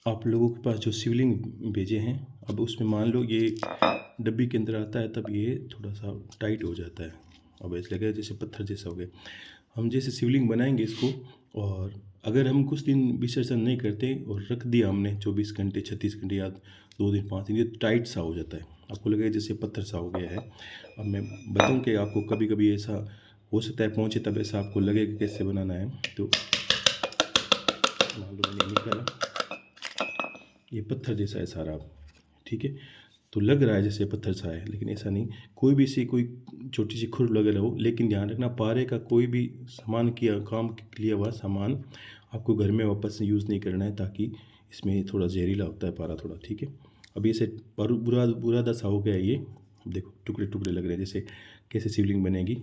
आप लोगों के पास जो शिवलिंग भेजे हैं, अब उसमें मान लो ये डब्बी के अंदर आता है, तब ये थोड़ा सा टाइट हो जाता है। अब ऐसा लगेगा जैसे पत्थर जैसा हो गया। हम जैसे शिवलिंग बनाएंगे इसको, और अगर हम कुछ दिन विसर्जन नहीं करते और रख दिया हमने 24 घंटे 36 घंटे या 2 दिन 5 दिन, ये टाइट सा हो जाता है, आपको लगेगा जैसे पत्थर सा हो गया है। अब मैं बताऊं कि आपको कभी कभी ऐसा हो सकता है पहुँचे, तब ऐसा आपको लगेगा कैसे बनाना है। तो मान लो मैंने निकाला, ये पत्थर जैसा है सारा, ठीक है। तो लग रहा है जैसे पत्थर सा है, लेकिन ऐसा नहीं। कोई भी सी कोई छोटी सी खुर वगैरह हो, लेकिन ध्यान रखना पारे का कोई भी सामान किया काम लिया हुआ सामान आपको घर में वापस से यूज़ नहीं करना है, ताकि इसमें थोड़ा जहरीला होता है पारा थोड़ा, ठीक है। अब ये से बुरा बुरा दशा हो गया ये। अब देखो टुकड़े टुकड़े लग रहे हैं, जैसे कैसे शिवलिंग बनेगी।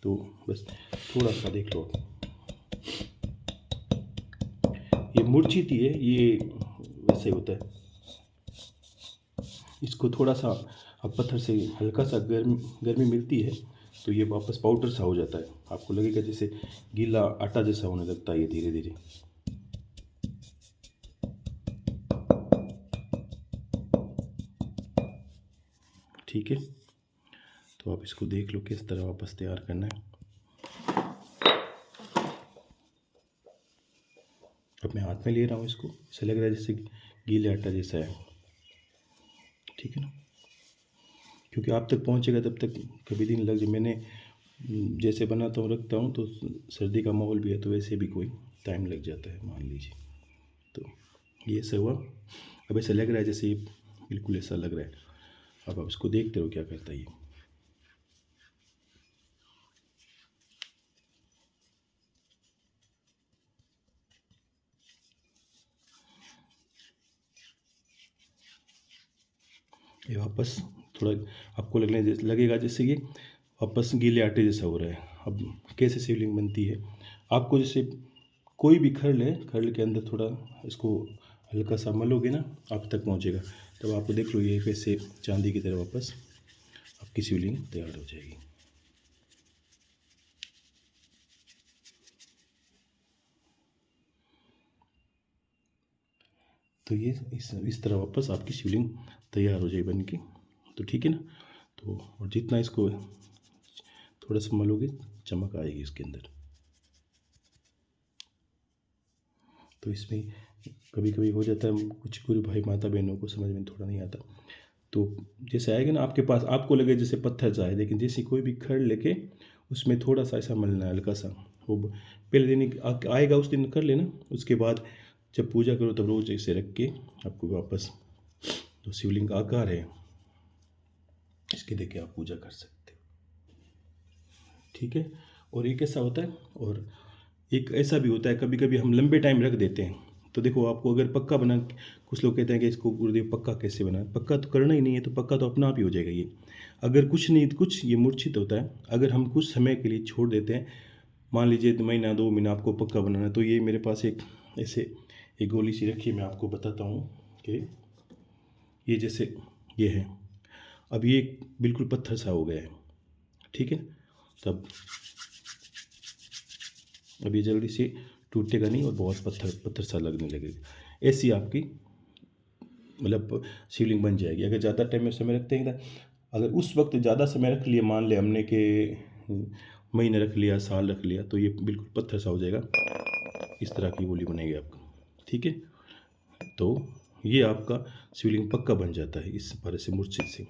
तो बस थोड़ा सा देख लो, ये मूर्छित ही है, ये वैसे होता है। इसको थोड़ा सा अब पत्थर से हल्का सा गर्मी मिलती है, तो ये वापस पाउडर सा हो जाता है। आपको लगेगा जैसे गीला आटा जैसा होने लगता है ये धीरे धीरे, ठीक है। तो आप इसको देख लो किस तरह वापस तैयार करना है। अब मैं हाथ में ले रहा हूँ इसको, ऐसा लग रहा है जैसे गीले आटा जैसा है, ठीक है ना। क्योंकि आप तक पहुँचेगा तब तक कभी दिन लग जाए। मैंने जैसे बनाता हूँ रखता हूँ, तो सर्दी का माहौल भी है, तो वैसे भी कोई टाइम लग जाता है मान लीजिए। तो ये ऐसा हुआ। अब ऐसा लग रहा है जैसे ये बिल्कुल ऐसा लग रहा है। अब आप इसको देखते हो क्या करता है ये। ये वापस थोड़ा आपको लगेगा जैसे ये वापस गीले आटे जैसा हो रहा है। अब कैसे शिवलिंग बनती है, आपको जैसे कोई भी खरल है, खरल के अंदर थोड़ा इसको हल्का सा मलोगे ना, आप तक पहुंचेगा। तब आपको देख लो ये कैसे चांदी की तरह वापस आपकी शिवलिंग तैयार हो जाएगी। तो ये इस तरह वापस आपकी शिवलिंग तैयार हो जाए बन के। तो ठीक है ना। तो और जितना इसको थोड़ा सा मलोगे, चमक आएगी इसके अंदर। तो इसमें कभी कभी हो जाता है कुछ गुरु भाई माता बहनों को समझ में थोड़ा नहीं आता। तो जैसे आएगा ना आपके पास, आपको लगे जैसे पत्थर सा है, लेकिन जैसे कोई भी खड़ लेके उसमें थोड़ा सा ऐसा मलना है हल्का सा। वो पहले दिन आएगा उस दिन कर लेना, उसके बाद जब पूजा करो तब रोज ऐसे रख के आपको वापस जो शिवलिंग का आकार है इसके देके आप पूजा कर सकते हो, ठीक है। और एक ऐसा होता है, और एक ऐसा भी होता है कभी कभी हम लंबे टाइम रख देते हैं। तो देखो आपको अगर पक्का बना, कुछ लोग कहते हैं कि इसको गुरुदेव पक्का कैसे बना, पक्का तो करना ही नहीं है, तो पक्का तो अपना आप ही हो जाएगा ये। अगर कुछ नहीं कुछ ये मूर्छित होता है, अगर हम कुछ समय के लिए छोड़ देते हैं, मान लीजिए महीना 2 महीना आपको पक्का बनाना है, तो ये मेरे पास एक ऐसे एक गोली सी रखी है, मैं आपको बताता हूँ कि ये जैसे ये है। अब ये बिल्कुल पत्थर सा हो गया है, ठीक है। तब अब ये जल्दी से टूटेगा नहीं और बहुत पत्थर पत्थर सा लगने लगेगा। ऐसी आपकी मतलब शिवलिंग बन जाएगी। अगर ज़्यादा टाइम में समय रखते हैं, अगर उस वक्त ज़्यादा समय रख लिया, मान लिया हमने कि महीने रख लिया, साल रख लिया, तो ये बिल्कुल पत्थर सा हो जाएगा। इस तरह की गोली बनेगी आपका, ठीक है। तो ये आपका शिवलिंग पक्का बन जाता है इस तरह से मूर्छित से।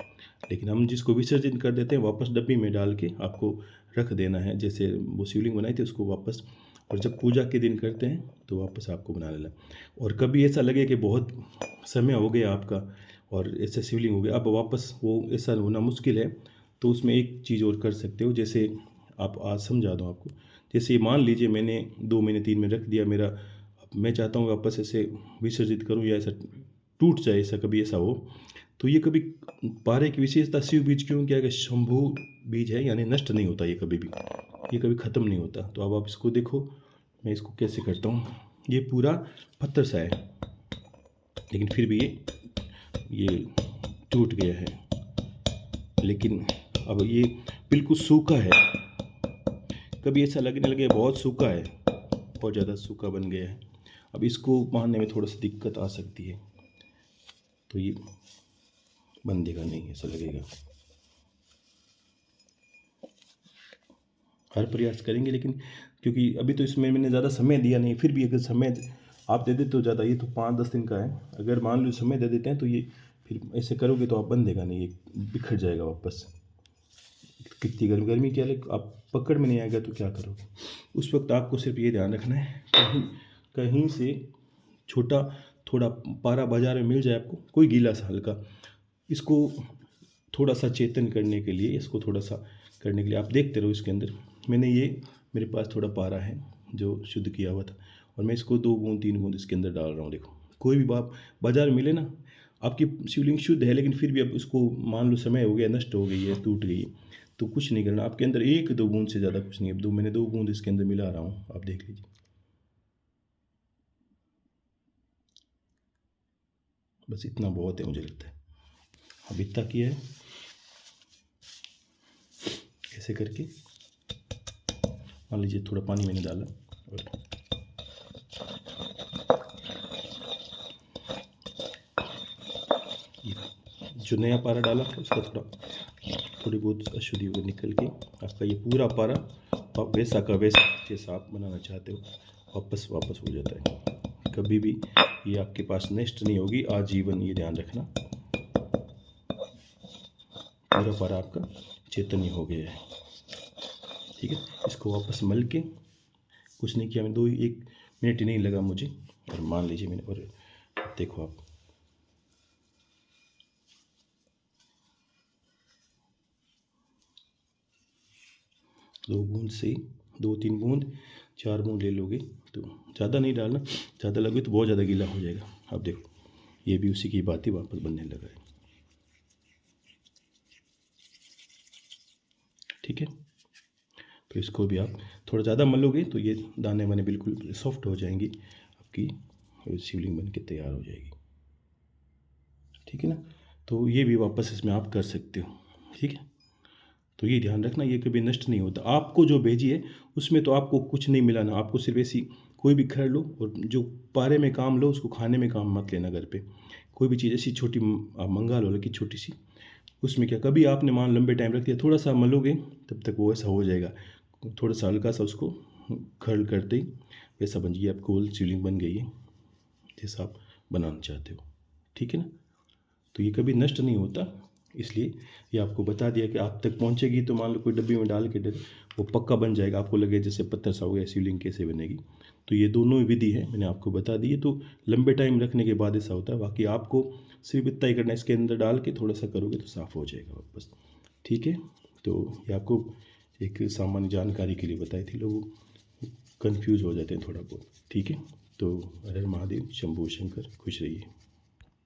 लेकिन हम जिसको विसर्जन कर देते हैं, वापस डब्बी में डाल के आपको रख देना है। जैसे वो शिवलिंग बनाई थी उसको वापस, और जब पूजा के दिन करते हैं तो वापस आपको बना लेना। और कभी ऐसा लगे कि बहुत समय हो गया आपका और ऐसा शिवलिंग हो गया, अब वापस वो ऐसा होना मुश्किल है, तो उसमें एक चीज़ और कर सकते हो। जैसे आप आज समझा दूँ आपको, जैसे मान लीजिए मैंने 2 महीने 3 महीने रख दिया, मेरा अब मैं चाहता हूँ वापस ऐसे विसर्जित करूँ या ऐसा टूट जाए, ऐसा कभी ऐसा हो, तो ये कभी पारे की विशेषता शिव बीज क्यों क्या है, शंभु बीज है, यानी नष्ट नहीं होता ये कभी भी, ये कभी ख़त्म नहीं होता। तो अब आप इसको देखो मैं इसको कैसे करता हूँ। ये पूरा पत्थर सा है, लेकिन फिर भी ये टूट गया है। लेकिन अब ये बिल्कुल सूखा है, कभी ऐसा लगने लगे बहुत सूखा है, बहुत ज़्यादा सूखा बन गया है। अब इसको बांधने में थोड़ा सा दिक्कत आ सकती है, तो ये बंधेगा नहीं, ऐसा लगेगा। हर प्रयास करेंगे, लेकिन क्योंकि अभी तो इसमें मैंने ज़्यादा समय दिया नहीं, फिर भी अगर समय आप दे देते तो ज़्यादा, ये तो 5-10 दिन का है, अगर मान लो समय दे देते हैं तो ये फिर ऐसे करोगे तो आप बंधेगा नहीं, ये बिखर जाएगा वापस। कितनी गर्मी क्या लगे, आप पकड़ में नहीं आएगा तो क्या करोगे। उस वक्त आपको सिर्फ ये ध्यान रखना है, कहीं से छोटा थोड़ा पारा बाजार में मिल जाए आपको, कोई गीला सा हल्का, इसको थोड़ा सा चेतन करने के लिए, इसको थोड़ा सा करने के लिए आप देखते रहो इसके अंदर। मैंने ये मेरे पास थोड़ा पारा है जो शुद्ध किया हुआ था, और मैं इसको 2 बूंद 3 बूंद इसके अंदर डाल रहा हूँ। देखो, कोई भी बाजार में मिले ना, आपकी शिवलिंग शुद्ध है, लेकिन फिर भी अब इसको मान लो समय हो गया, नष्ट हो गई है, टूट गई, तो कुछ नहीं करना आपके अंदर, 1-2 बूंद से ज़्यादा कुछ नहीं। अब मैंने 2 बूंद इसके अंदर मिला रहा हूँ, आप देख लीजिए, बस इतना बहुत है मुझे लगता है। अब इतना किया है, ऐसे करके मान लीजिए थोड़ा पानी मैंने डाला, और जो नया पारा डाला उसका थोड़ी बहुत अशुद्धि वगैरह निकल के आपका ये पूरा पारा आप वैसा का वैसा जैसा आप बनाना चाहते हो वापस हो जाता है। कभी भी ये आपके पास नष्ट नहीं होगी आजीवन, ये ध्यान रखना। पूरा पारा आपका चैतन्य हो गया है, ठीक है। इसको वापस मल के, कुछ नहीं किया मैं, 1 मिनट ही नहीं लगा मुझे, और मान लीजिए मैंने, और देखो आप, दो बूंद से 2-3 बूंद 4 बूंद ले लोगे तो ज़्यादा नहीं डालना, ज़्यादा लगे तो बहुत ज़्यादा गीला हो जाएगा। अब देखो ये भी उसी की बात ही वापस बनने लगा है, ठीक है। तो इसको भी आप थोड़ा ज़्यादा मलोगे तो ये दाने वाने बिल्कुल सॉफ्ट हो जाएंगी, आपकी शिवलिंग बन के तैयार हो जाएगी, ठीक है ना। तो ये भी वापस इसमें आप कर सकते हो, ठीक है। तो ये ध्यान रखना, ये कभी नष्ट नहीं होता। आपको जो भेजी है उसमें तो आपको कुछ नहीं मिलाना, आपको सिर्फ ऐसी कोई भी खर लो, और जो पारे में काम लो उसको खाने में काम मत लेना। घर पे कोई भी चीज़ ऐसी छोटी आप मंगा लो, लेकिन छोटी सी, उसमें क्या कभी आपने मान लंबे टाइम रख दिया, थोड़ा सा मलोगे तब तक वो ऐसा हो जाएगा, थोड़ा सा हल्का सा उसको खर्ल करते ही वैसा बन गई, आपको गोल शिवलिंग बन गई है जैसा आप बनाना चाहते हो, ठीक है ना। तो ये कभी नष्ट नहीं होता, इसलिए ये आपको बता दिया कि आप तक पहुंचेगी तो मान लो कोई डब्बी में डाल के दे, वो पक्का बन जाएगा, आपको लगे जैसे पत्थर सा हो गया, शिवलिंग कैसे बनेगी। तो ये दोनों विधि है, मैंने आपको बता दी है। तो लंबे टाइम रखने के बाद ऐसा होता है, बाकी आपको सिर्फ इतना ही करना है, इसके अंदर डाल के थोड़ा सा करोगे तो साफ़ हो जाएगा वापस, ठीक है। तो ये आपको एक सामान्य जानकारी के लिए बताई थी, लोग कन्फ्यूज़ हो जाते हैं थोड़ा बहुत, ठीक है। तो हर हर महादेव, शंभू शंकर, खुश रहिए।